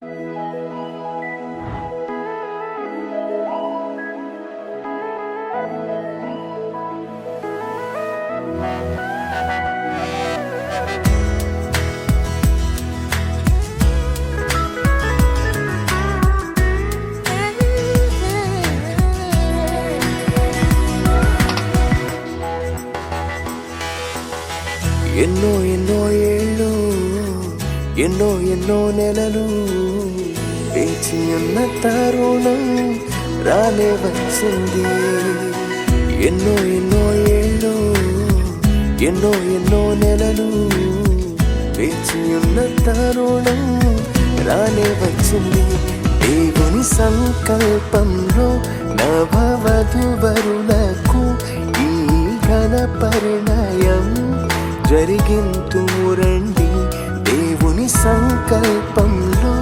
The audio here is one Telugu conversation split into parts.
ఎన్నో ఎన్నో ఏళ్ళు ఎన్నో ఎన్నో నెలలు వేచి ఉన్న తరుణం రానే వచ్చింది. ఎన్నో ఎన్నో ఏళ్ళు ఎన్నో ఎన్నో నెలలు వేచి ఉన్న తరుణం రానే వచ్చింది. దేవుని సంకల్పంలో నవవధువరులకు ఈ ఘన పరిణయం జరిగింతురండి. దేవుని సంకల్పంలో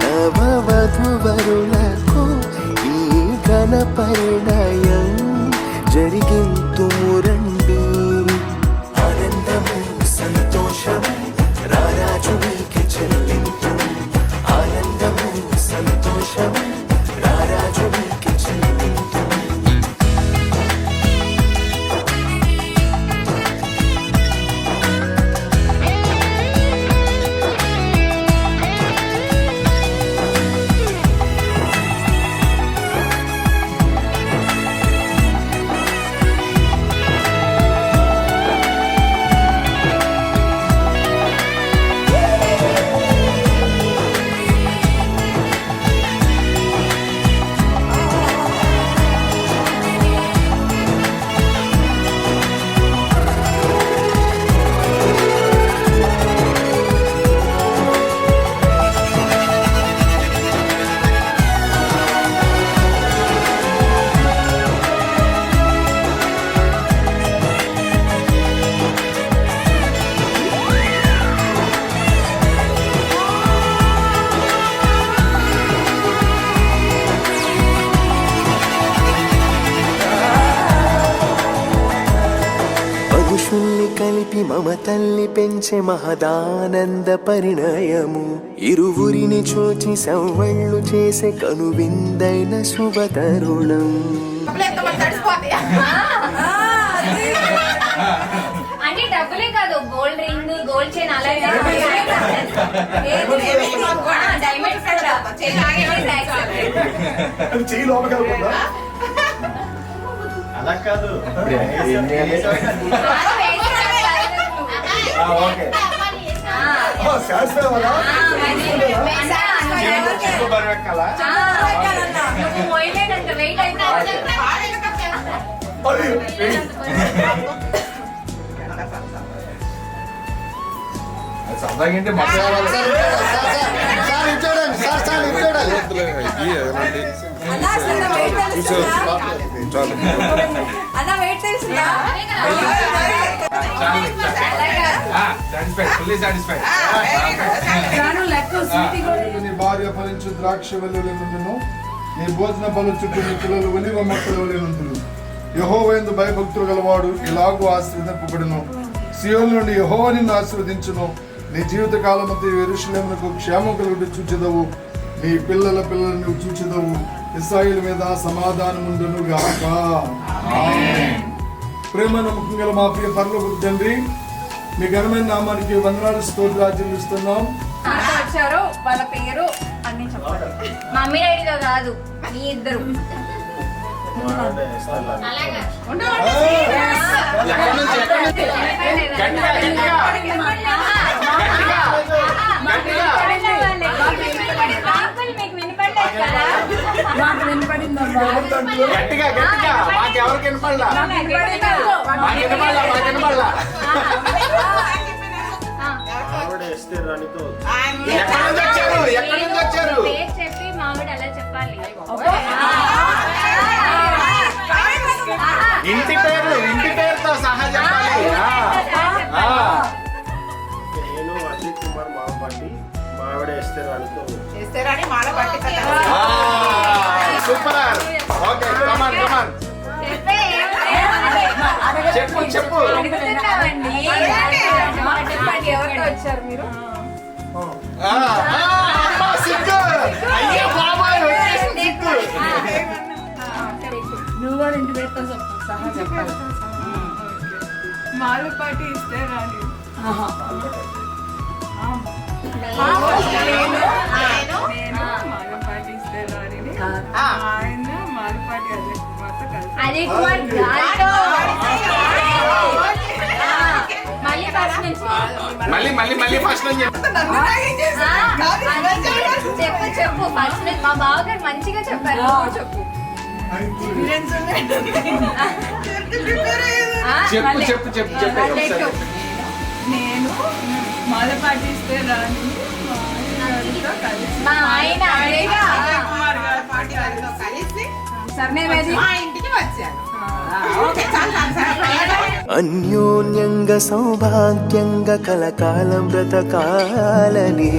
నవవధువరులకు ఈ ఘన పరిణయం జరిగింతురండి. ఆనందము సంతోషము రారాజునికి చెల్లింతు. ఆనందము సంతోషము రారాజునికి చెల్లింతు. కలిపి మమతల్ని పెంచే మహదానంద పరిణయము. ఇరువురిని చూచి సవ్వళ్ళు చేసే కనువిందైన శుభతరుణం. అంటే డబ్బులే కాదు, గోల్డ్ రింగ్, గోల్డ్ చైన్ అలాగే అలా కాదు. సరదాగంటే నీ భార్య ఫలించు ద్రాక్ష వలెనుండును, నీ భోజన బలు చుట్టూ నీ పిల్లలు ఒలివ మొక్కల వలెనుండును. యెహోవాయందు భయభక్తులు గలవాడు ఇలాగూ ఆశీర్వదింపబడును. సియోను నుండి యెహోవా నిన్ను ఆశీర్వదించును. నీ జీవిత కాలమంతా యెరూషలేమునకు క్షేమం కలుగుట చూచెదవు. నీ పిల్లల పిల్లలను నువ్వు చూచెదవు. ఇశ్రాయేలు మీద సమాధానముండును గాక. ప్రేమ నమ్మకం గల మా ప్రియ పరలోకపు తండ్రి, మీ ఘనమైన నామానికి వందనాలు స్తోత్రాలు ఇస్తున్నాం. వచ్చారు వాళ్ళ పేరు అన్ని చెప్పాలి. మమ్మీ డాడీతో కాదు, మీ ఇద్దరు. చెప్పి మామిడి అలా చెప్పాలి. ఇంటి పేరుతో సహా చెప్పాలి. నేను అజిత్ కుమార్ మామపట్టి, మావిడ ఎస్తేరానితో సూపర్. ఓకే, కమాన్ కమాన్ చెప్పు చెప్పు. ఎవరితో వచ్చారు మీరు? సిగ్గు సహా చెప్పాలి. మాలపాటి ఇస్తే రాని నేను మాలపాటి ఇస్తే రాని ఆయన మాలపాటి అజయ్ కుమార్తో కలిసి అజయ్ కుమార్ గారితో మళ్ళీ ఫస్ట్ నుంచి మళ్ళీ ఫస్ట్ నుంచి చెప్పు. చెప్పు ఫస్ట్ నుంచి. మా బావగారు మంచిగా చెప్పారు, నువ్వు చెప్పు. చెప్పు మళ్ళీ చెప్పు. నేను మాలపాటి ఇస్తే రాని గారితో కలిసి మా ఆయన అదేగా. అజయ్ కుమార్ గారితో కలిసి సర్నేమేది? మా ఇంటికి వచ్చాను. ఓకే అన్యోన్యంగా సౌభాగ్యంగా కలకాలం బ్రతకాలని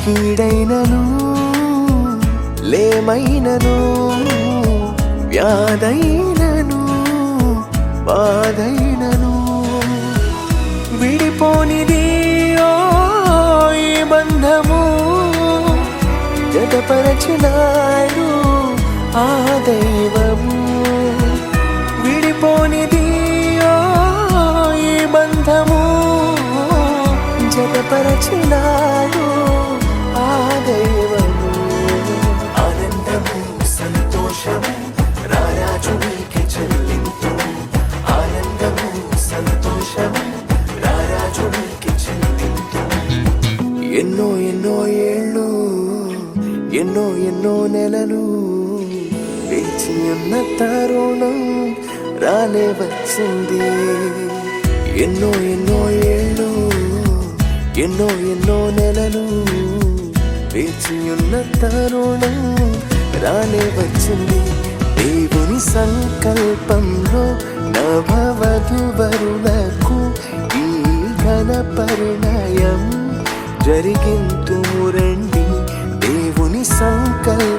కీడైనను లేమైనను వ్యాధైనను బాధైనను విడిపోనిది ఓ ఈ బంధము జతపరచినాడు ఆ దైవము విడిపోనిది ఓ ఈ బంధము జతపరచినాడు ఆ దైవము ఆనందము సంతోషము రారాజు నీకే చెల్లింపు ఆనందము సంతోషము రారాజు నీకే చెల్లింపు ఎన్నో ఎన్నో ఏళ్ళు ఎన్నో నెలలు వేచి ఉన్న తరుణం రాలే వచ్చింది ఎన్నో ఏళ్ళు ఎన్నో నెలలు వేచి ఉన్న తరుణం రాలే వచ్చింది దేవుని సంకల్పంలో నభవధువరులకు ఈ ఘన పరిణయం జరిగింతు రండి దేవుని సంకల్పం